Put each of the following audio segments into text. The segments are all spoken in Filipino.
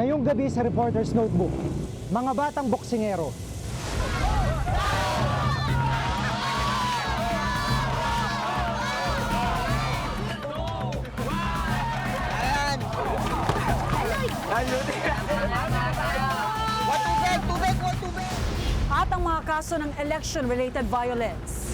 Ngayong gabi sa Reporter's Notebook, mga batang boksingero. At ang mga kaso ng election-related violence.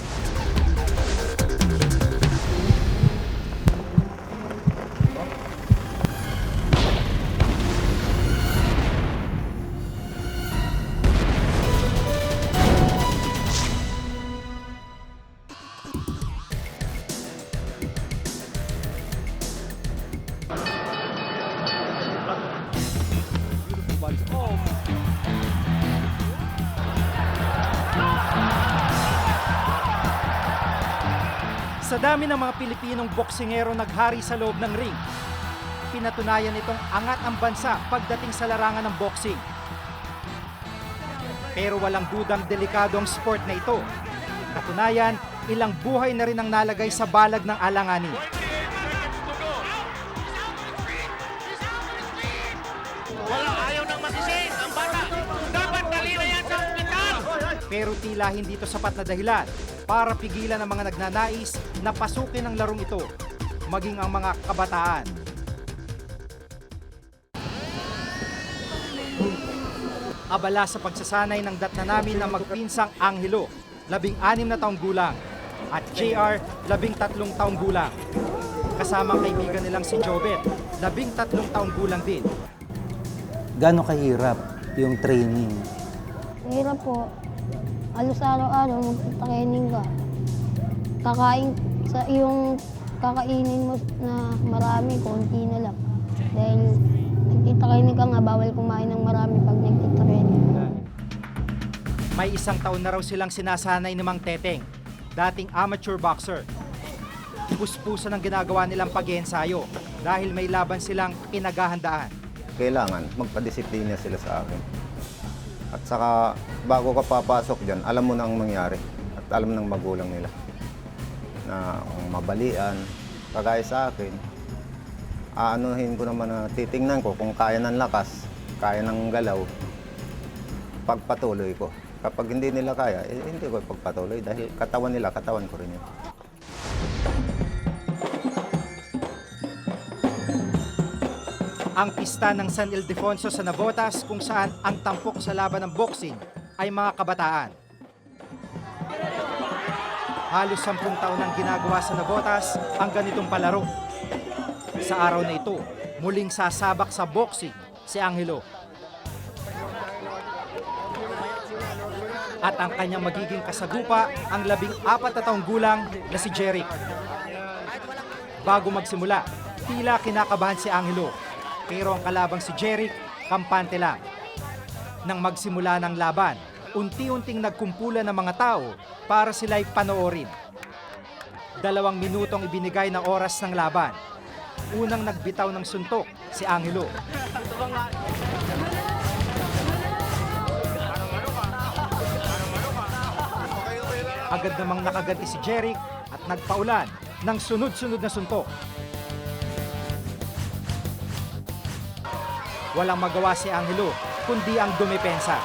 Sa dami ng mga Pilipinong boksingero naghari sa loob ng ring, pinatunayan itong angat ang bansa pagdating sa larangan ng boxing. Pero walang dudang delikado ang sport na ito. Katunayan, ilang buhay na rin ang nalagay sa balag ng alanganin. Walang ayaw nang masising ang bata. Dapat dali na yan sa ospital. Pero tila hindi ito sapat na dahilan para pigilan ang mga nagnanais na pasukin ang larong ito, maging ang mga kabataan. Abala sa pagsasanay ng datna namin na magpinsang Angelo, 16 na taong gulang, at JR, 13 taong gulang. Kasamang kaibigan nilang si Jobet, 13 taong gulang din. Gaano kahirap yung training? Hirap po. Halos araw-araw magta-training ka. Kakain sa yung kakainin mo na marami, konti na lang. Dahil nagtitraining ka nga, bawal kumain ng marami pag nagtitraining. May 1 taon na raw silang sinasanay ni Mang Teteng, dating amateur boxer. Puspusan ang ginagawa nilang pag-iensayo dahil may laban silang pinaghahandaan. Kailangan magpadisiplina sila sa akin. At saka bago ka papasok dyan, alam mo na ang mangyari at alam ng magulang nila na kung mabalian, kagaya sa akin, aanuhin ko naman na titingnan ko kung kaya ng lakas, kaya ng galaw, pagpatuloy ko. Kapag hindi nila kaya, hindi ko pagpatuloy dahil katawan nila, katawan ko rin yun. Ang pista ng San Ildefonso sa Navotas kung saan ang tampok sa laban ng boxing ay mga kabataan. Halos 10 taon ang ginagawa sa Navotas ang ganitong palaro. Sa araw na ito, muling sasabak sa boxing si Angelo. At ang kanyang magiging kasagupa ang 14 na taong gulang na si Jeric. Bago magsimula, tila kinakabahan si Angelo. Pero ang kalabang si Jeric, kampante lang. Nang magsimula ng laban, unti-unting nagkumpulan ng mga tao para sila'y panoorin. 2 minutong ibinigay na oras ng laban. Unang nagbitaw ng suntok si Angelo. Agad namang nakaganti si Jeric at nagpaulan ng sunod-sunod na suntok. Walang magawa si Angelo, kundi ang dumepensa.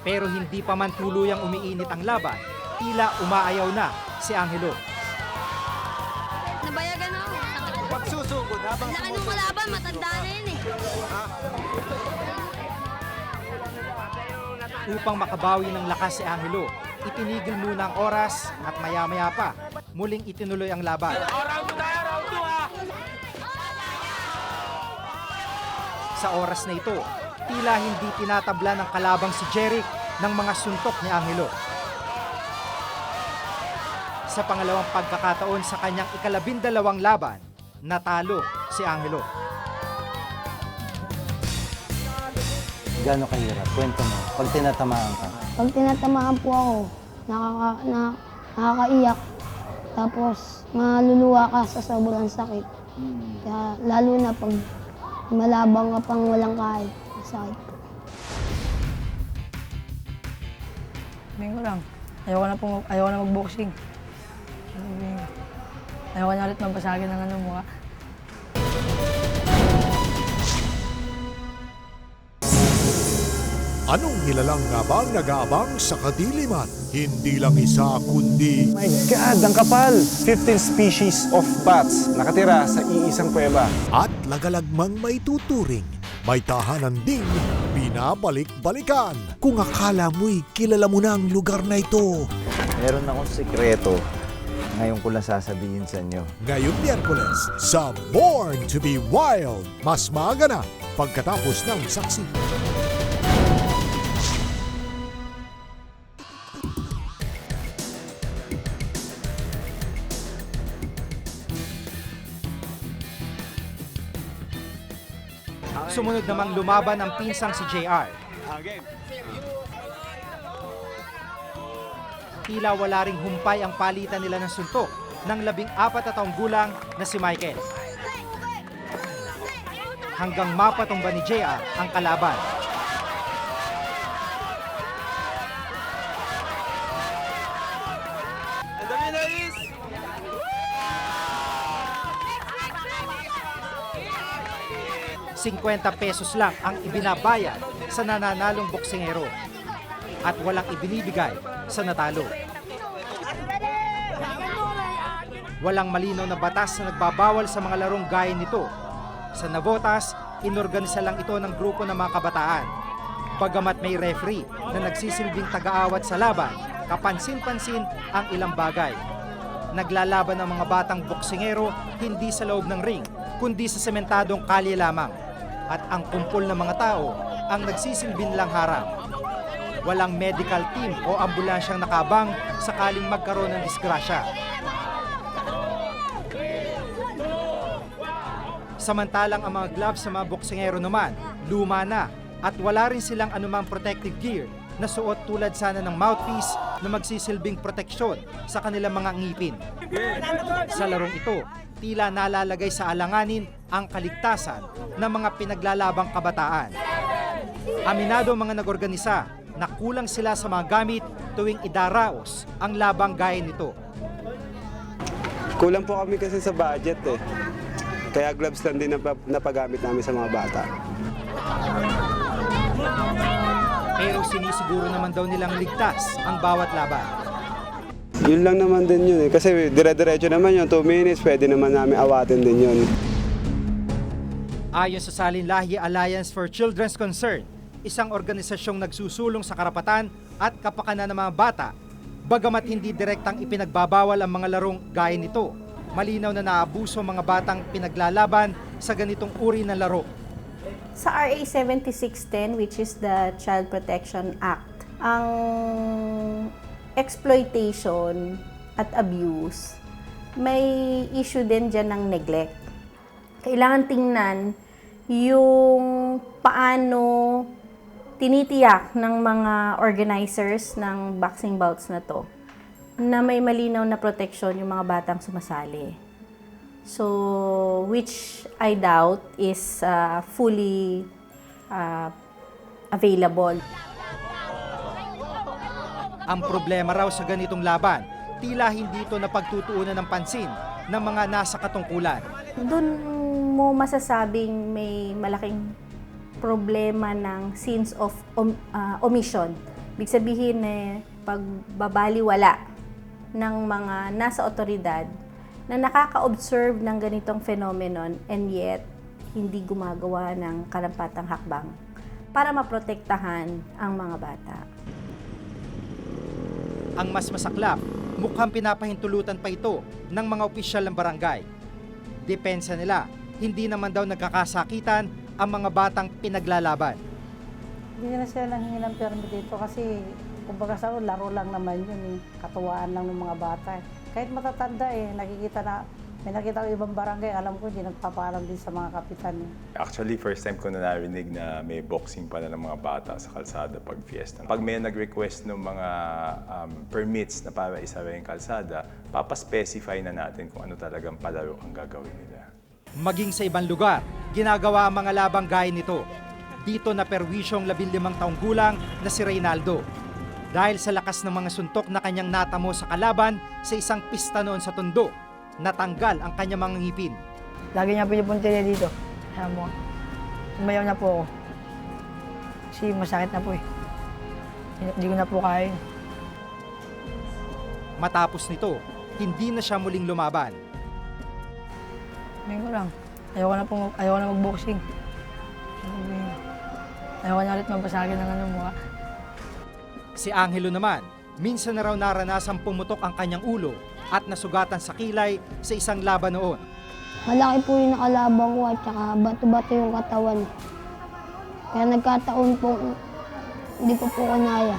Pero hindi pa man tuluyang umiinit ang laban, tila umaayaw na si Angelo. Nabayagan ako. Pagsusugod habang Laki nung kalaban, matanda na yun eh. Upang makabawi ng lakas si Angelo, itinigil muna ang oras at maya-maya pa, muling itinuloy ang laban. round 2 tayo, round 2 ha. Sa oras na ito, tila hindi tinatabla ng kalabang si Jeric ng mga suntok ni Angelo. Sa pangalawang pagkakataon sa kanyang 12 laban, natalo si Angelo. Gaano kahirap? Kwento mo, pag tinatamaan ka. Pag tinatamaan po ako, nakakaiyak. Tapos maluluwa ka sa sobrang sakit. Kaya lalo na pag malabang ka pang walang kahit sakit po. Sabihin ko lang, ayoko na mag-boxing. Ayoko na ulit mabasagin ng mukha. Anong nilalang nga bang nag-aabang sa kadiliman? Hindi lang isa kundi My God, ang kapal! 15 species of bats nakatira sa iisang kuweba. at lagalagmang may tuturing. May tahanan ding binabalik-balikan. Kung akala mo'y kilala mo na ang lugar na ito. Meron akong sekreto. Ngayon ko lang sasabihin sa inyo. Ngayong Miyerkules sa Born to be Wild. Mas maaga na pagkatapos ng saksi. Sumunod namang lumaban ang pinsang si JR. Tila wala ring humpay ang palitan nila ng suntok ng 14 na taong gulang na si Michael. Hanggang mapatumba ni JR ang kalaban. ₱50 lang ang ibinabayad sa nananalong boksingero at walang ibinibigay sa natalo. Walang malinaw na batas na nagbabawal sa mga larong gaya nito. Sa Navotas, inorganisa lang ito ng grupo ng mga kabataan. Bagamat may referee na nagsisilbing taga-awat sa laban, kapansin-pansin ang ilang bagay. Naglalaban ang mga batang boksingero hindi sa loob ng ring, kundi sa sementadong kalye lamang. At ang kumpol ng mga tao ang nagsisilbing lang harang. Walang medical team o ambulansyang nakabang sakaling magkaroon ng disgrasya. Samantalang ang mga gloves sa mga boksingero naman, luma na at wala rin silang anumang protective gear na suot tulad sana ng mouthpiece na magsisilbing proteksyon sa kanilang mga ngipin. Sa larong ito, tila nalalagay sa alanganin ang kaligtasan ng mga pinaglalabang kabataan. Aminado ang mga nag-organisa na kulang sila sa mga gamit tuwing idaraos ang labang gaya nito. Kulang po kami kasi sa budget eh. Kaya gloves lang din napagamit namin sa mga bata. Pero sinisiguro naman daw nilang ligtas ang bawat laban. Yun lang naman din yun eh. Kasi dire-diretso naman yun, 2 minutes, pwede naman namin awatin din yun. Ayon sa Salinlahi Alliance for Children's Concern, isang organisasyong nagsusulong sa karapatan at kapakanan ng mga bata, bagamat hindi direktang ipinagbabawal ang mga larong gaya nito, malinaw na naabuso ang mga batang pinaglalaban sa ganitong uri ng laro. Sa RA 7610, which is the Child Protection Act, ang exploitation at abuse, may issue din dyan ng neglect. Kailangan tingnan yung paano tinitiyak ng mga organizers ng boxing bouts na to na may malinaw na proteksyon yung mga batang sumasali. So, which I doubt is fully available. Ang problema raw sa ganitong laban, tila hindi ito napagtutuunan ng pansin ng mga nasa katungkulan. Doon mo masasabing may malaking problema ng sins of omission. Ibig sabihin pagbabaliwala ng mga nasa otoridad na nakaka-observe ng ganitong phenomenon and yet hindi gumagawa ng karampatang hakbang para maprotektahan ang mga bata. Ang mas masaklap, mukhang pinapahintulutan pa ito ng mga opisyal ng barangay. Depensa nila, hindi naman daw nagkakasakitan ang mga batang pinaglalaban. Hindi na sila nanghingi ng permit dito kasi kumbaga sa laro lang naman yun, katuwaan lang ng mga bata. Kahit matatanda nakikita na, may nakita ko ibang barangay, alam ko hindi nagpapaalam din sa mga kapitan. Actually, first time ko na narinig na may boxing pala ng mga bata sa kalsada pag fiesta. Pag may nag-request ng mga permits na para isara yung kalsada, papaspecify na natin kung ano talagang palaro ang gagawin nila. Maging sa ibang lugar, ginagawa ang mga labang gaya nito. Dito na perwisyong 15 taong gulang na si Reynaldo. Dahil sa lakas ng mga suntok na kanyang natamo sa kalaban sa isang pista noon sa Tondo, natanggal ang kanyang mga ngipin. Lagi niya pinipuntirya dito. Alam mo, sumayaw na po ako. Kasi masakit na po eh. Hindi ko na po kaya. Matapos nito, hindi na siya muling lumaban. Ngayon ko lang. Ayoko na mag-boxing. Ayoko na ulit mabasagin ng mukha. Si Angelo naman, minsan na raw naranasang pumutok ang kanyang ulo at nasugatan sa kilay sa isang laban noon. Malaki po yung nakalabang ko at saka bato-bato yung katawan. Kaya nagkataon po, hindi ko po kanaya.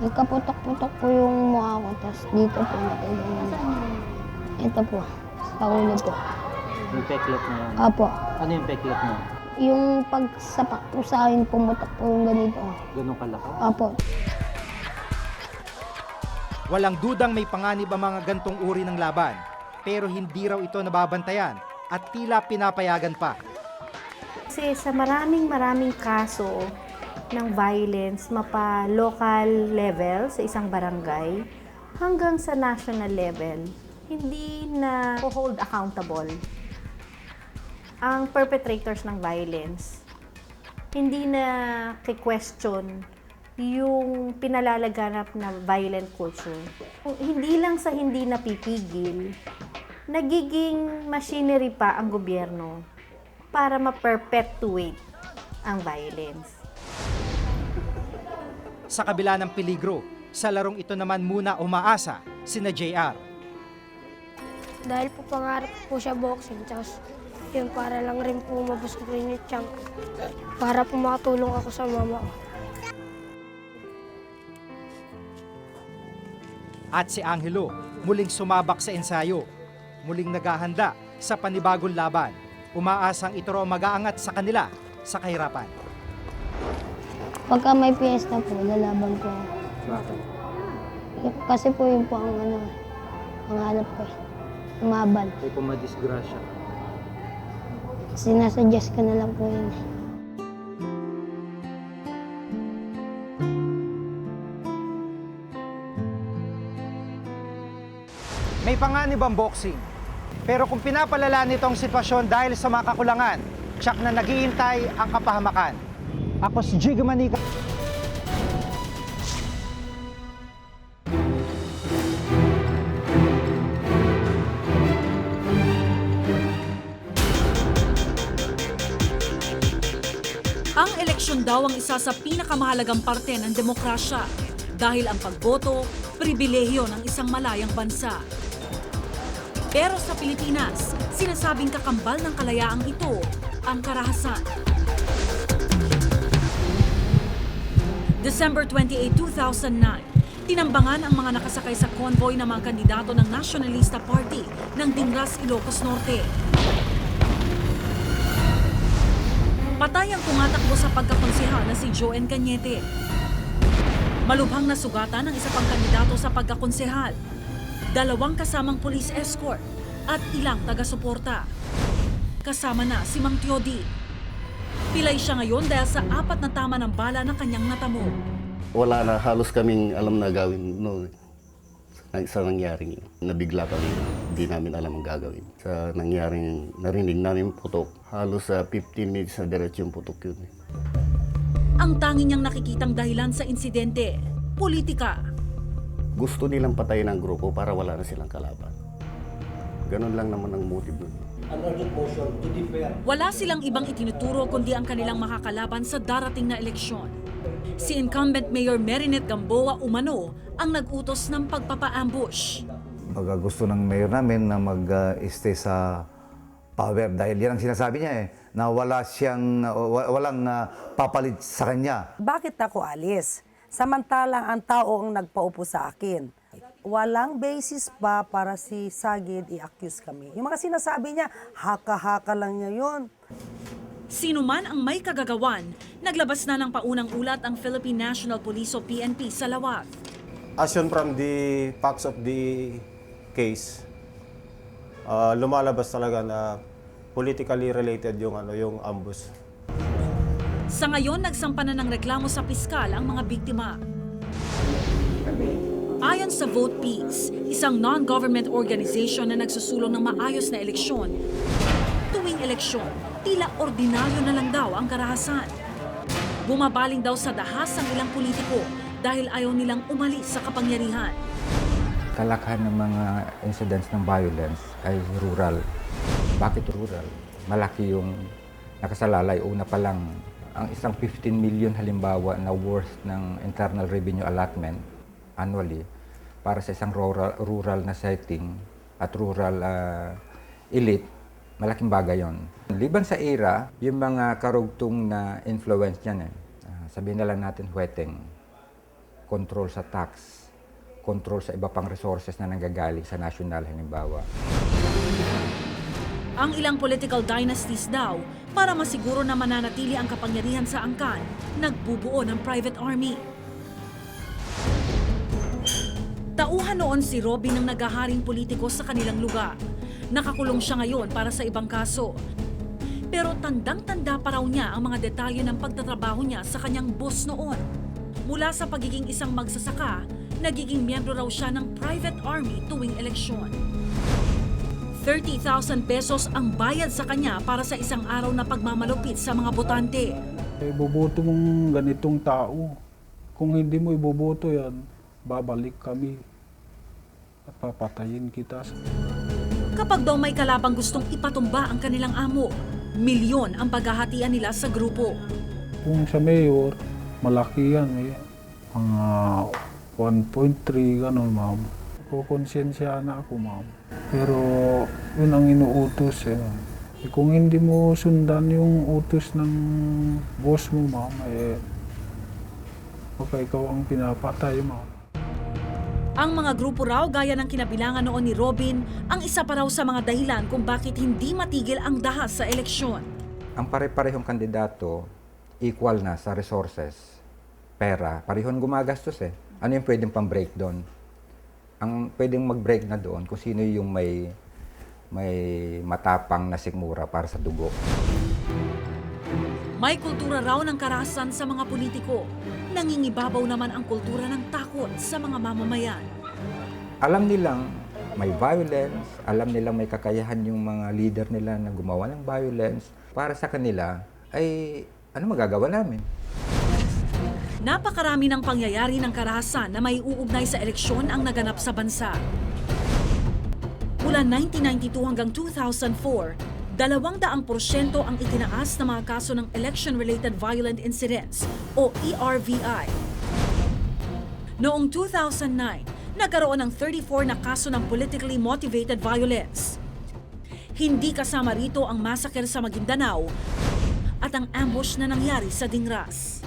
Nagkaputok-putok po yung mukha ko, tapos dito po natulungan. Ito po, sa ulo po. Yung peklat na yan? Apo. Ano yung peklat mo? Yung pagsapak po sa akin, pumutok po yung ganito. Ganun kalaki? Apo. Walang dudang may panganib ang mga gantong uri ng laban, pero hindi raw ito nababantayan at tila pinapayagan pa. Kasi sa maraming kaso ng violence, mapa local level sa isang barangay hanggang sa national level, hindi na hold accountable ang perpetrators ng violence. Hindi na question yung pinalalaganap na violent culture. Hindi lang sa hindi napipigil, nagiging machinery pa ang gobyerno para ma-perpetuate ang violence. Sa kabila ng peligro, sa larong ito naman muna umaasa sina JR. Dahil po pangarap po siya boxing, tapos yun para lang rin po mabus ko rin yung tiyan ko. Para po makatulong ako sa mama ko. At si Angelo, muling sumabak sa ensayo, muling naghahanda sa panibagong laban. Umaasang ito raw mag-aangat sa kanila sa kahirapan. Pagka may piyesta po, lalaban po ako. Bakit? Kasi po yun po ang hanap ko. Umaban. Kaya kung madisgrasya. Sinasuggest ko na lang po yun. May panganib ang boxing. Pero kung pinapalala nito ang sitwasyon dahil sa mga kakulangan, tsak na naghihintay ang kapahamakan. Ako si Jiggy Manica. Ang eleksyon daw ang isa sa pinakamahalagang parte ng demokrasya dahil ang pagboto, pribilehyo ng isang malayang bansa. Pero sa Pilipinas, sinasabing kakambal ng kalayaang ito ang karahasan. December 28, 2009, tinambangan ang mga nakasakay sa convoy ng mga kandidato ng Nationalista Party ng Dingras, Ilocos Norte. Patay ang tumatakbo sa pagkakonsehal na si Joen Cañete. Malubhang nasugatan ang isa pang kandidato sa pagkakonsehal, 2 kasamang police escort at ilang taga-suporta. Kasama na si Mang Teodi. Pilay siya ngayon dahil sa 4 na tama ng bala na kanyang natamo. Wala na halos kaming alam na gawin sa nangyaring nabigla kami, hindi namin alam ang gagawin. Sa nangyaring narinig namin putok, halos sa 15 minutes na diretso yung putok yun. Ang tanging niyang nakikitang dahilan sa insidente, politika. Gusto nilang patayin ang grupo para wala na silang kalaban. Ganon lang naman ang motive nun. Wala silang ibang itinuturo kundi ang kanilang makakalaban sa darating na eleksyon. Si incumbent Mayor Merinette Gamboa umano ang nag-utos ng pagpapa-ambush. Baga gusto ng mayor namin na mag-stay sa power dahil yan ang sinasabi niya na walang papalit sa kanya. Bakit ako alis? Samantalang ang tao ang nagpaupo sa akin. Walang basis pa para si Sagid i-accuse kami. Yung mga sinasabi niya, haka-haka lang niya yun. Sino man ang may kagagawan, naglabas na ng paunang ulat ang Philippine National Police o PNP sa lawak. Asyon from the facts of the case, lumalabas talaga na politically related yung ambush. Sa ngayon, nagsampa na ng reklamo sa piskal ang mga biktima. Ayon sa Vote Peace, isang non-government organization na nagsusulong ng maayos na eleksyon, tuwing eleksyon, tila ordinaryo na lang daw ang karahasan. Bumabaling daw sa dahas ang ilang politiko dahil ayaw nilang umalis sa kapangyarihan. Kalakhan ng mga incidents ng violence ay rural. Bakit rural? Malaki yung nakasalalay. Una pa lang, ang isang 15 million halimbawa na worth ng internal revenue allotment annually para sa isang rural na setting at rural elite, malaking bagay yon. Liban sa era, yung mga karugtong na influence niyan, sabihin na lang natin weteng, control sa tax, control sa iba pang resources na nanggagaling sa national halimbawa. Ang ilang political dynasties daw, para masiguro na mananatili ang kapangyarihan sa angkan, nagbubuo ng private army. Tauhan noon si Robin ng naghaharing politiko sa kanilang lugar. Nakakulong siya ngayon para sa ibang kaso. Pero tandang-tanda pa raw niya ang mga detalye ng pagtatrabaho niya sa kanyang boss noon. Mula sa pagiging isang magsasaka, nagiging miyembro raw siya ng private army tuwing eleksyon. 30,000 pesos ang bayad sa kanya para sa isang araw na pagmamalupit sa mga botante. Iboboto mong ganitong tao. Kung hindi mo iboboto yan, babalik kami at papatayin kita. Kapag daw may kalabang gustong ipatumba ang kanilang amo, milyon ang paghahatian nila sa grupo. Kung sa mayor, malaki yan. Mga 1.3 gano'n, ma'am. Kukonsensya na ako, ma'am. Pero yun ang inuutos. Kung hindi mo sundan yung utos ng boss mo, ma'am, baka ikaw ang pinapatay, ma'am. Ang mga grupo raw gaya ng kinabilangan noon ni Robin ang isa pa raw sa mga dahilan kung bakit hindi matigil ang dahas sa eleksyon. Ang pare-parehong kandidato, equal na sa resources, pera, parehong gumagastos eh. Ano yung pwedeng pang-break doon? Ang pwedeng mag-break na doon kung sino yung may matapang na sikmura para sa dugo. May kultura raw ng karahasan sa mga politiko. Nangingibabaw naman ang kultura ng takot sa mga mamamayan. Alam nilang may violence, alam nilang may kakayahan yung mga leader nila na gumawa ng violence. Para sa kanila, ay ano magagawa namin? Napakarami ng pangyayari ng karahasan na may uugnay sa eleksyon ang naganap sa bansa. Mula 1992 hanggang 2004, 200% ang itinaas na mga kaso ng Election-Related Violent Incidents o ERVI. Noong 2009, nagkaroon ng 34 na kaso ng politically motivated violence. Hindi kasama rito ang massacre sa Maguindanao at ang ambush na nangyari sa Dingras.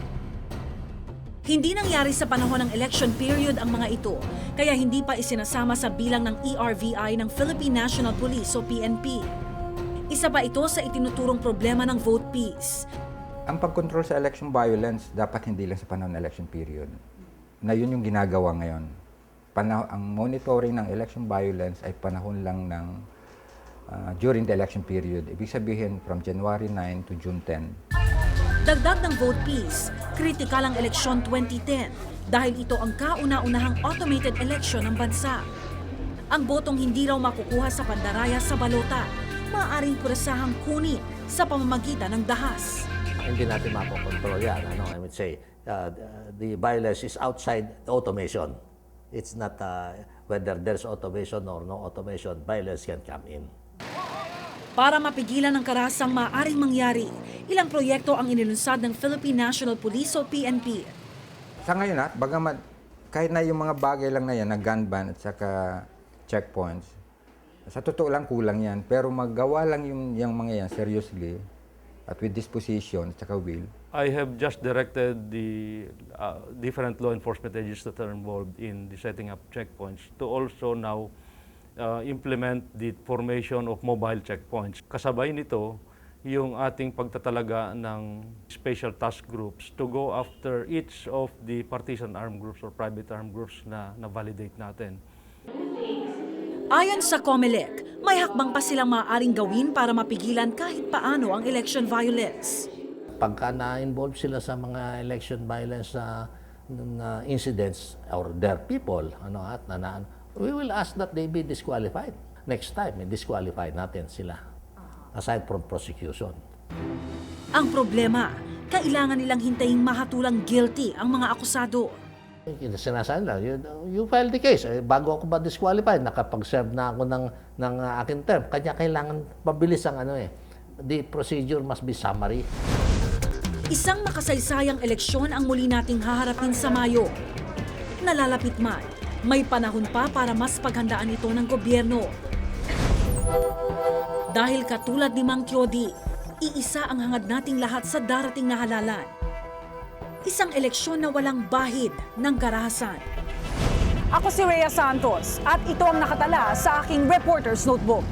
Hindi nangyari sa panahon ng election period ang mga ito, kaya hindi pa isinasama sa bilang ng ERVI ng Philippine National Police o PNP. Isa pa ito sa itinuturong problema ng vote peace. Ang pagkontrol sa election violence dapat hindi lang sa panahon ng election period. Na yun yung ginagawa ngayon. Ang monitoring ng election violence ay panahon lang ng during the election period. Ibig sabihin from January 9 to June 10. Dagdag ng vote peace, kritikal ang eleksyon 2010 dahil ito ang kauna-unahang automated election ng bansa. Ang botong hindi raw makukuha sa pandaraya sa balota, maaaring kurasahang kunin sa pamamagitan ng dahas. Hindi natin makokontrol yan. I would say, the violence is outside the automation. It's not whether there's automation or no automation, violence can come in. Para mapigilan ang karahasang maaaring mangyari, ilang proyekto ang inilunsad ng Philippine National Police o PNP. Sa ngayon bagamat kahit na yung mga bagay lang na yan, na gun ban at saka checkpoints, sa totoo lang kulang yan. Pero maggawa lang yung mga yan seriously at with disposition at saka will. I have just directed the different law enforcement agencies that are involved in the setting up checkpoints to also now implement the formation of mobile checkpoints. Kasabay nito, yung ating pagtatalaga ng special task groups to go after each of the partisan armed groups or private armed groups na validate natin. Ayon sa COMELEC, may hakbang pa silang maaaring gawin para mapigilan kahit paano ang election violence. Pagka na-involve sila sa mga election violence incidents or their people, we will ask that they be disqualified. Next time, disqualify natin sila, aside from prosecution. Ang problema, kailangan nilang hintayin mahatulang guilty ang mga akusado. Sinasabi nila, you file the case. Bago ako ma-disqualify, nakapag-serve na ako ng aking term. Kanya kailangan pabilis ang the procedure must be summary. Isang makasaysayang eleksyon ang muli nating haharapin sa Mayo. Nalalapit man, may panahon pa para mas paghandaan ito ng gobyerno. Dahil katulad ni Mang Kyodi, iisa ang hangad nating lahat sa darating na halalan. Isang eleksyon na walang bahid ng karahasan. Ako si Rhea Santos at ito ang nakatala sa aking Reporter's Notebook.